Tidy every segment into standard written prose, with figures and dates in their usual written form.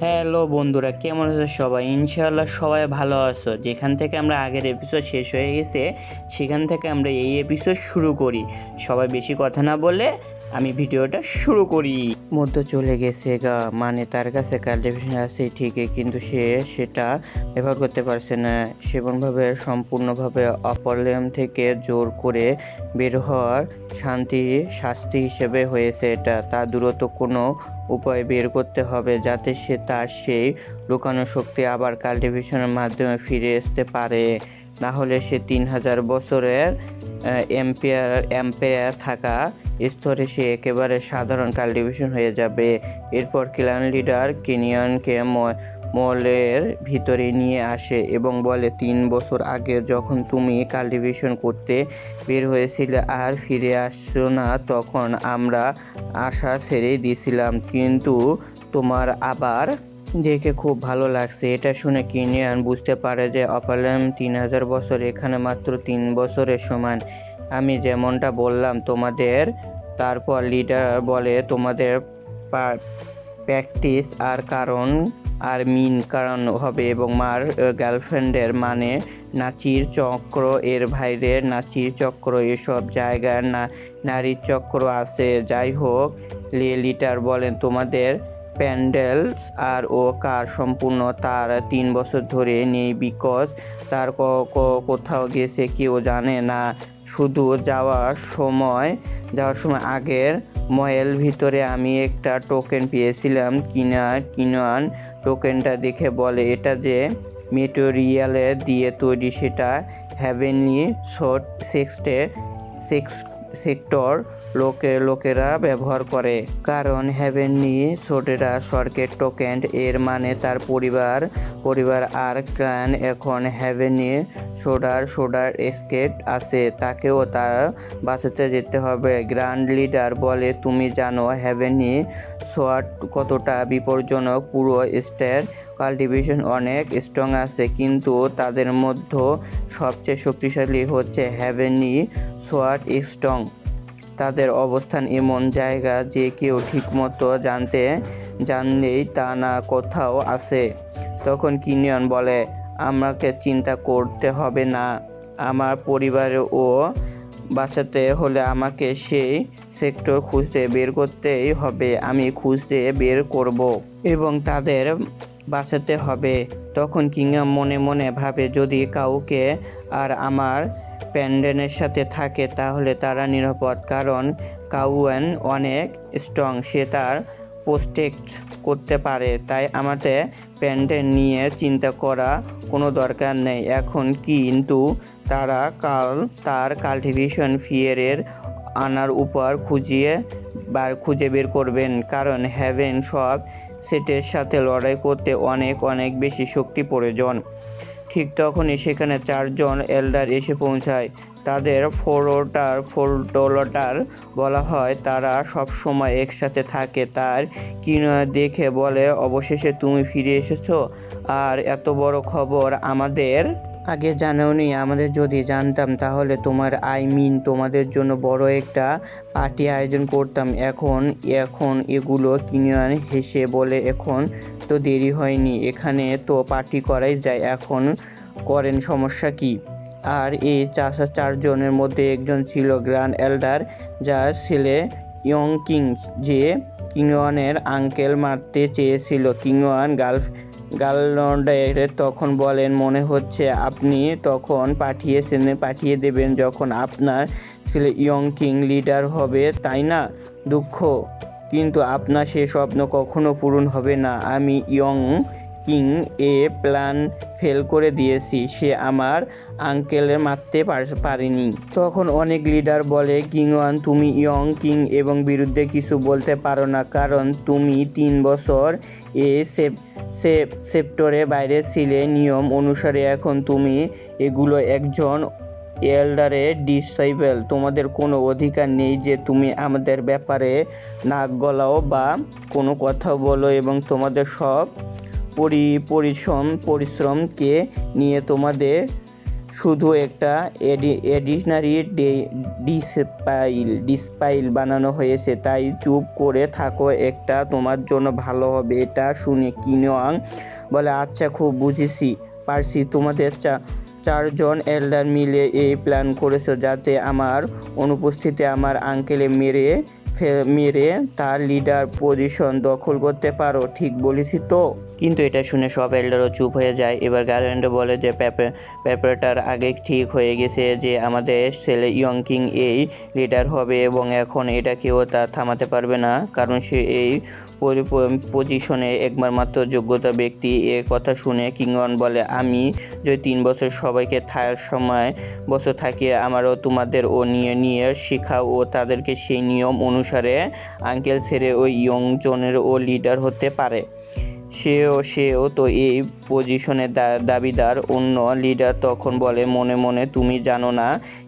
Hello বন্ধুরা, কেমন আছো সবাই? ইনশাআল্লাহ সবাই ভালো আছো। যেখান থেকে আমরা আগের এপিসোড শেষ হয়ে গেছে সেখান থেকে আমরা এই এপিসোড শুরু করি। সবাই বেশি কথা না বলে আমি ভিডিওটা শুরু করি। মধ্যে চলে গেছে মানে তার কাছে কাল্টিভেশন আছে ঠিকই, কিন্তু সে সেটা ব্যবহার করতে পারছে না। সেমনভাবে সম্পূর্ণভাবে অপরলেম থেকে জোর করে বের হওয়ার শাস্তি হিসেবে হয়েছে এটা। তা দ্রুত কোনো উপায় বের করতে হবে যাতে সে তার সেই লুকানো শক্তি আবার কাল্টিভেশনের মাধ্যমে ফিরে আসতে পারে। না হলে সে 3000 বছরের এম্পায়ার থাকা স্তরে সে একেবারে সাধারণ কাল্টিভেশন হয়ে যাবে। এরপর ক্লান লিডার কেনিয়ানকে মলের ভিতরে নিয়ে আসে এবং বলে, 3 বছর আগে যখন তুমি কাল্টিভেশন করতে বের হয়েছিলে আর ফিরে আসছো না, তখন আমরা আশা ছেড়ে দিয়েছিলাম, কিন্তু তোমার আবার দেখে খুব ভালো লাগছে। এটা শুনে কেনিয়ান বুঝতে পারে যে অপারলেম 3000 বছর এখানে মাত্র 3 বছরের সমান। আমি যেমনটা বললাম তোমাদের। তারপর লিডার বলে, তোমাদের প্র্যাকটিস আর মিন কারণ হবে এবং মার গার্লফ্রেন্ডের মানে নাচির চক্র, এর বাইরে নাচির চক্র, এসব জায়গার নারীর চক্র আছে। যাই হোক, লিডার বলেন, তোমাদের প্যান্ডেলস আর ও কার সম্পূর্ণ তার 3 বছর ধরে নেই, বিকজ তার কোথাও গেছে কেউ জানে না। শুধু যাওয়ার সময় আগের ময়েল ভিতরে আমি একটা টোকেন পেয়েছিলাম। কিনান টোকেনটা দেখে বলে, এটা যে মেটেরিয়ালের দিয়ে তৈরি সেটা হ্যাভেনলি সেক্টর লোকেরা ব্যবহার করে, কারণ হ্যাভেনলি সোটেরা স্বর্গের টোকেন। এর মানে তার পরিবার আর ক্লান এখন হ্যাভেনলি সোডার এস্কেট আছে, তাকেও তার বাঁচাতে যেতে হবে। গ্র্যান্ড লিডার বলে, তুমি জানো হ্যাভেনলি সোয়াট কতটা বিপজ্জনক? পুরো স্টার কাল্টিভেশন অনেক স্ট্রং আছে, কিন্তু তাদের মধ্যে সবচেয়ে শক্তিশালী হচ্ছে হ্যাভেনলি সোয়াট স্ট্রং। তাদের অবস্থান এমন জায়গা যে কেউ ঠিকমতো জানলেই তা না কোথাও আছে। তখন কিনিয়ন বলে, আমাকে চিন্তা করতে হবে না, আমার পরিবারও বাঁচাতে হলে আমাকে সেই সেক্টর খুঁজতে বের করতেই হবে। আমি খুঁজতে বের করব এবং তাদের বাঁচাতে হবে। তখন কিংয়াম মনে মনে ভাবে, যদি কাউকে আর আমার প্যান্ডেনের সাথে থাকে তাহলে তারা নিরাপদ, কারণ কাউয়ান অনেক স্ট্রং, সে তার প্রোটেক্ট করতে পারে। তাই আমাদের প্যান্ডেন নিয়ে চিন্তা করা কোনো দরকার নেই এখন। কিন্তু তারা তার কাল্টিভেশন ফিয়ারের আনার উপর খুঁজে বের করবেন, কারণ হ্যাভেন সব সেটের সাথে লড়াই করতে অনেক বেশি শক্তি প্রয়োজন। ঠিক তখনই সেখানে 4 জন এল্ডার এসে পৌঁছায়। তাদের ফোরটোলাটার বলা হয়, তারা সবসময় একসাথে থাকে। তার কিনোয়া দেখে বলে, অবশেষে তুমি ফিরে এসেছো, আর এত বড় খবর আমাদের আগে জানাওনি। আমাদের যদি জানতাম তাহলে তোমাদের জন্য বড় একটা পার্টি আয়োজন করতাম। এখন এগুলো কিনিয়ান হেসে বলে, এখন তো দেরি হয়নি, এখানে তো পার্টি করাই যায়, এখন করেন, সমস্যা কি? আর এই 4 জনের মধ্যে একজন ছিল গ্র্যান্ড এল্ডার, যার ছেলে ইয়ং কিং, যে কিংওয়ানের আঙ্কেল মারতে চেয়েছিল। কিংওয়ান গার্লন্ডের তখন বলেন, মনে হচ্ছে আপনি তখন পাঠিয়ে দেবেন যখন আপনার ছেলে ইয়ং কিং লিডার হবে, তাই না? দুঃখ, কিন্তু আপনার সে স্বপ্ন কখনো পূরণ হবে না। আমি ইয়ং কিং প্ল্যান ফেল করে দিয়েছি, সে আমার আঙ্কেলের মারতে পারেনি। তখন অনেক লিডার বলে, কিংওয়ান, তুমি ইয়ং কিং এবং বিরুদ্ধে কিছু বলতে পারো না, কারণ তুমি 3 বছর সেক্টরের বাইরে ছিলে। নিয়ম অনুসারে এখন তুমি এগুলো একজন এল্ডারের ডিসাইবল। তোমাদের কোনো অধিকার নেই যে তুমি আমাদের ব্যাপারে নাক গলাও বা কোনো কথা বলো, এবং তোমাদের সব পরিশ্রমকে নিয়ে তোমাদের শুধু একটা এডিশনারি ডিসপাইল বানানো হয়েছে, তাই চুপ করে থাকো, একটা তোমার জন্য ভালো হবে। এটা শুনে কিনোয়াং বলে, আচ্ছা খুব বুঝেছি পারছি, তোমাদের চারজন এল্ডার মিলে এই প্ল্যান করেছো যাতে আমার অনুপস্থিতিতে আমার আঙ্কেলে মেরে তার লিডার পজিশন দখল করতে পারো, ঠিক বলেছি তো? কিন্তু এটা শুনে সব এল্ডারও চুপ হয়ে যায়। এবার গার্ল্যান্ডও বলে যে ব্যাপারটার আগে ঠিক হয়ে গেছে যে আমাদের ছেলে ইয়ং কিং এই লিডার হবে, এবং এখন এটা কেউ তা থামাতে পারবে না, কারণ সে এই পজিশনে একবার মাত্র যোগ্যতা ব্যক্তি। এ কথা শুনে কিংওয়ান বলে, আমি যদি 3 বছর সবাইকে বছর থাকি, আমারও তোমাদের ও নিয়ে শেখাও ও তাদেরকে সেই নিয়ম অনুসারে আঙ্কেল ছেড়ে ওই ইয়ং জনের ও লিডার হতে পারে। সেও তো এই পজিশনের দাবিদার। অন্য লিডার তখন বলে, মনে মনে তুমি জানো না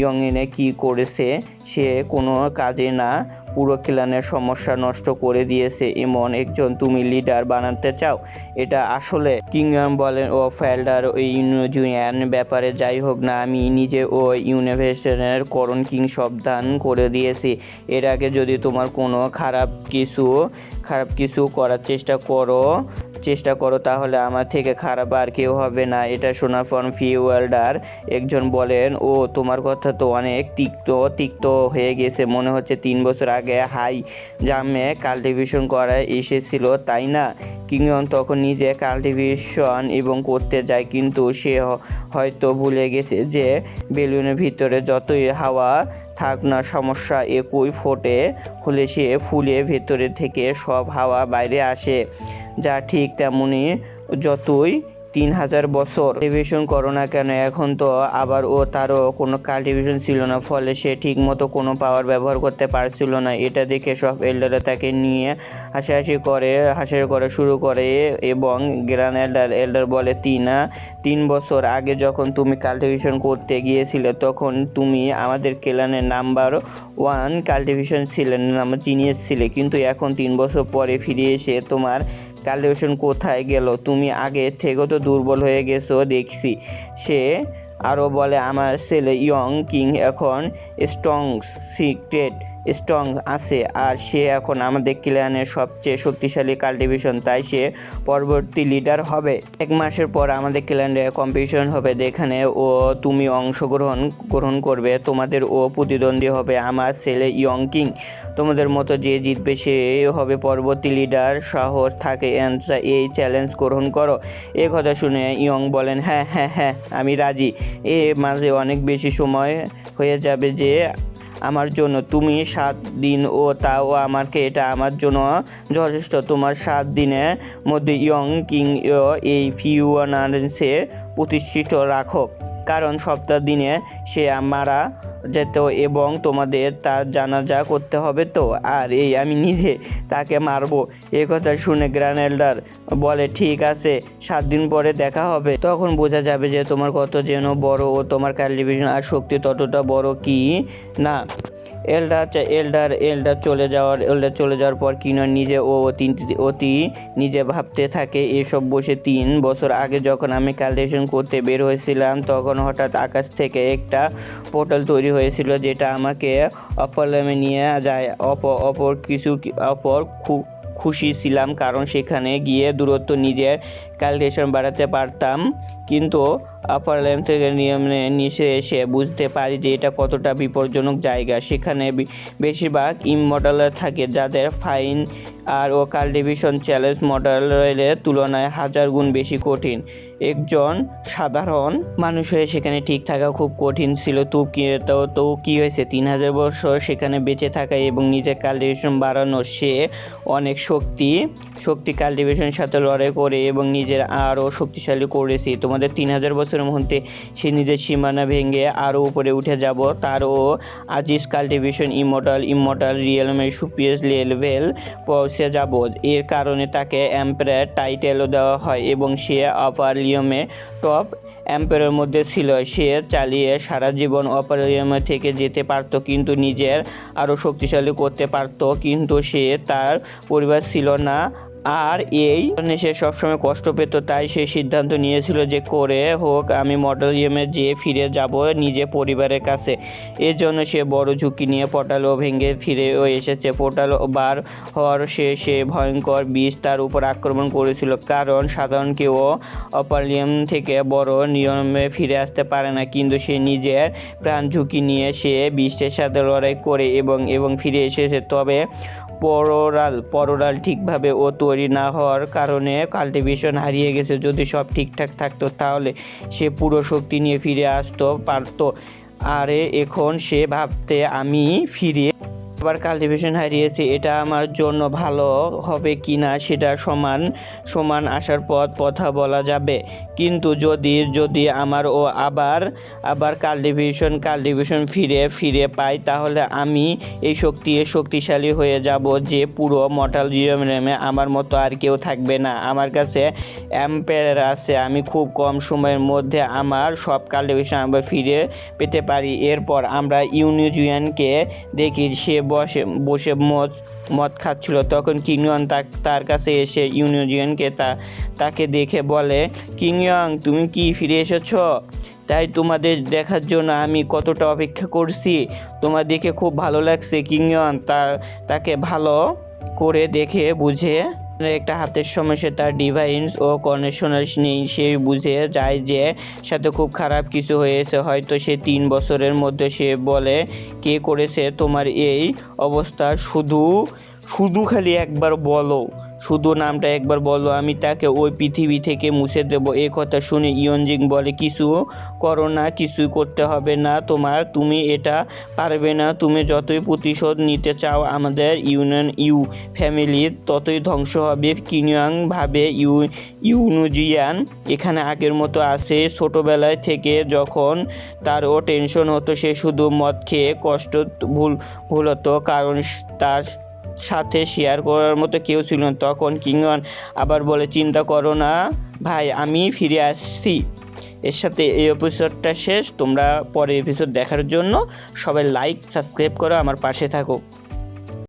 ইয়ংএনে কি করেছে? সে কোনো কাজে না, পুরো ক্লানের সমস্যা নষ্ট করে দিয়েছে। এমন একজন তুমি লিডার বানাতে চাও? এটা আসলে কিংয়াম বলেন, ও ফেল্ডার ওই ইউনিয়ন ব্যাপারে যাই হোক না, আমি নিজে ও ইউনিভার্সের করণ কিং সাবধান করে দিয়েছি, এর আগে যদি তোমার কোনো খারাপ কিছু করার চেষ্টা করো তাহলে আমার থেকে খারাপ আর কেউ হবে না। এটা শোনার পর ফিওয়াল্ডার একজন বলেন, ও তোমার কথা তো অনেক তিক্ত হয়ে গেছে, মনে হচ্ছে 3 বছর আগে হাই জামে কাল্টিভেশন করা এসেছিল, তাই না? কিংয়ন তখন নিজে কাল্টিভেশন এবং করতে যায়, কিন্তু সে হয়তো ভুলে গেছে যে বেলুনের ভিতরে যতই হাওয়া থাক না, সমস্যা একই ফোটে হলে সে ফুলে ভেতরে থেকে সব হাওয়া বাইরে আসে, যা ঠিক তেমনি যতই 3000 বছর কাল্টিভেশন করো না কেন, এখন তো আবার তারও কোনো কাল্টিভেশন ছিল না, ফলে সে ঠিক মতো কোনো পাওয়ার ব্যবহার করতে পারছিল না। এটা দেখে সব এল্ডাররা তাকে নিয়ে হাসাহাসি করা শুরু করে, এবং গ্র্যান্ড এল্ডার বলে, 3 বছর আগে যখন তুমি কাল্টিভেশন করতে গিয়েছিলে তখন তুমি আমাদের ক্লানের নাম্বার 1 কাল্টিভেশন জিনিয়াস ছিলে, কিন্তু এখন 3 বছর পরে ফিরে এসে তোমার কাল্টিভেশন কোথায় গেল? তুমি আগে থেকেও তো দুর্বল হয়ে গেছো দেখছি। সে আরও বলে, আমার ছেলে ইয়ং কিং এখন স্ট্রং আছে, আর সে এখন আমাদের ক্লানের সবচেয়ে শক্তিশালী কাল্টিভেশন, তাই সে পরবর্তী লিডার হবে। 1 মাসের পর আমাদের ক্লানে কম্পিটিশন হবে, যেখানে তুমি অংশগ্রহণ করবে। তোমাদের প্রতিদ্বন্দ্বী হবে আমার ছেলে ইয়ং কিং। তোমাদের মতো যে জিতবে সে হবে পরবর্তী লিডার। সাহস থাকে এই চ্যালেঞ্জ গ্রহণ করো। এ কথা শুনে ইয়ং বলেন, হ্যাঁ আমি রাজি। মাঝে অনেক বেশি সময় হয়ে যাবে যে আমার জন্য, তুমি 7 দিন তাও এটা আমার জন্য যথেষ্ট। তোমার 7 দিনের মধ্যে ইয়ং কিং এই ফিউনারেন্সে প্রতিষ্ঠিত রাখো, কারণ সপ্তাহ দিনে সে মারা যেত এবং তোমাদের তার জানাজা করতে হবে তো, আর আমি নিজে তাকে মারবো। এই কথা শুনে গ্র্যান্ড এল্ডার বলে, ঠিক আছে, 7 দিন পরে দেখা হবে, তখন বোঝা যাবে যে তোমার কত যেন বড় ও তোমার কাল্টিভেশন আর শক্তি ততটা বড় কি না। এল্ডার চলে যাওয়ার পর কিনোর নিজে অতি নিজে ভাবতে থাকে, এসব বসে 3 বছর আগে যখন আমি কাল্টিভেশন করতে বের হয়েছিলাম তখন হঠাৎ আকাশ থেকে একটা পোর্টাল তৈরি হয়েছিল যেটা আমাকে অপরলেমে নিয়ে যায়। খুব খুশি ছিলাম, কারণ সেখানে গিয়ে দূরত্ব নিজের কাল্টিভেশন বাড়াতে পারতাম, কিন্তু আপার ল্যাম্প থেকে নিচে এসে বুঝতে পারি যে এটা কতটা বিপজ্জনক জায়গা। সেখানে বেশিরভাগ ইমমর্টাল থাকে, যাদের ফাইন আর কাল্টিভেশন চ্যালেঞ্জ মডেলের তুলনায় 1000 গুণ বেশি কঠিন। একজন সাধারণ মানুষ হয়ে সেখানে ঠিক থাকা খুব কঠিন ছিল। তো কি হয়েছে, 3000 বছর সেখানে বেঁচে থাকা এবং নিজের কাল্টিভেশন বাড়ানো। সে অনেক শক্তি কাল্টিভেশনের সাথে লড়াই করে এবং নিজের আরও শক্তিশালী করেছে। তোমাদের 3000 বছরের মধ্যে সে নিজের সীমানা ভেঙে আরও উপরে উঠে যাব। তারও আজিজ কাল্টিভেশন ইমমর্টাল রিয়েলমের সুপিরিয়র লেভেল পৌঁছে যাব। এর কারণে তাকে এম্পায়ার টাইটেলও দেওয়া হয় এবং সে আপার লিয়মে টপ এম্পায়ারের মধ্যে ছিল। সে চালিয়ে সারা জীবন অপারিয়মে থেকে যেতে পারত, কিন্তু নিজের আরও শক্তিশালী করতে পারত, কিন্তু সে তার পরিবার ছিল না আর এই কারণে সে সবসময় কষ্ট পেত, তাই সে সিদ্ধান্ত নিয়েছিল যে করে হোক আমি মডেলিয়ামে যেয়ে ফিরে যাব নিজে পরিবারের কাছে। এর জন্য সে বড় ঝুঁকি নিয়ে পোর্টালও ভেঙে ফিরেও এসেছে। পোর্টাল বার হওয়ার সে ভয়ঙ্কর বিষ তার উপর আক্রমণ করেছিল, কারণ সাধারণ কেউ অপারলিয়াম থেকে বড় নিয়মে ফিরে আসতে পারে না, কিন্তু সে নিজের প্রাণ ঝুঁকি নিয়ে সে বিষের সাথে লড়াই করে এবং ফিরে এসেছে। তবে পরোরাল ঠিকভাবে তৈরি না হওয়ার কারণে কাল্টিভেশন হারিয়ে গেছে। যদি সব ঠিকঠাক থাকতো তাহলে সে পুরো শক্তি নিয়ে ফিরে আসতে পারতো। আরে এখন সে ভাবতে আমি ফিরে আবার কাল্টিভেশন হারিয়েছি, এটা আমার জন্য ভালো হবে কি না সেটা সমান আসার পথ কথা বলা যাবে। কিন্তু যদি আমার আবার কাল্টিভেশন ফিরে পাই, তাহলে আমি এই শক্তিশালী হয়ে যাব যে পুরো মডেলিয়ামে আমার মতো আর কেউ থাকবে না। আমার কাছে অ্যাম্পায়ার আছে, আমি খুব কম সময়ের মধ্যে আমার সব কাল্টিভেশন আবার ফিরে পেতে পারি। এরপর আমরা ইউনিজিয়ানকে দেখি সে বসে মদ খাচ্ছিল। তখন কিংইয়ং তার কাছে এসে ইউনিজিয়ানকে তাকে দেখে বলে, কিংইয়ং, তুমি কি ফিরে এসেছো? তাই তোমাদের দেখার জন্য আমি কতটা অপেক্ষা করছি। তোমার দেখে খুব ভালো লাগছে। কিংইয়ং তাকে ভালো করে দেখে বুঝে একটা হাতের সমস্যা, তার ডিভাইস ও কন্ডিশনার নেই। সে বুঝে যায় যে সাথে খুব খারাপ কিছু হয়েছে। হয়তো সে 3 বছরের মধ্যে। সে বলে, কে করেছে তোমার এই অবস্থা? শুধু খালি একবার বলো, শুধু নামটা একবার বলো, আমি তাকে ওই পৃথিবী থেকে মুছে দেব। এই কথা শুনে ইয়ঞ্জিং বলে, কিছু করো না, কিছুই করতে হবে না তুমি এটা পারবে না। তুমি যতই প্রতিশোধ নিতে চাও আমাদের ফ্যামিলির, ততই ধ্বংস হবে। কিংইয়ং ভাবে ইউনুজিয়ান এখানে আগের মতো আছে। ছোটোবেলায় থেকে যখন তারও টেনশন হতো, সে শুধু মদ খেয়ে কষ্ট ভুল হতো, কারণ তার সাথে শেয়ার করার মতো কেউ ছিল না। তখন কিংইয়ং আবার বলে, চিন্তা করো না ভাই, আমি ফিরে আসছি। এর সাথে এই এপিসোডটা শেষ। তোমরা পরের এপিসোড দেখার জন্য সবাই লাইক সাবস্ক্রাইব করো, আমার পাশে থাকো।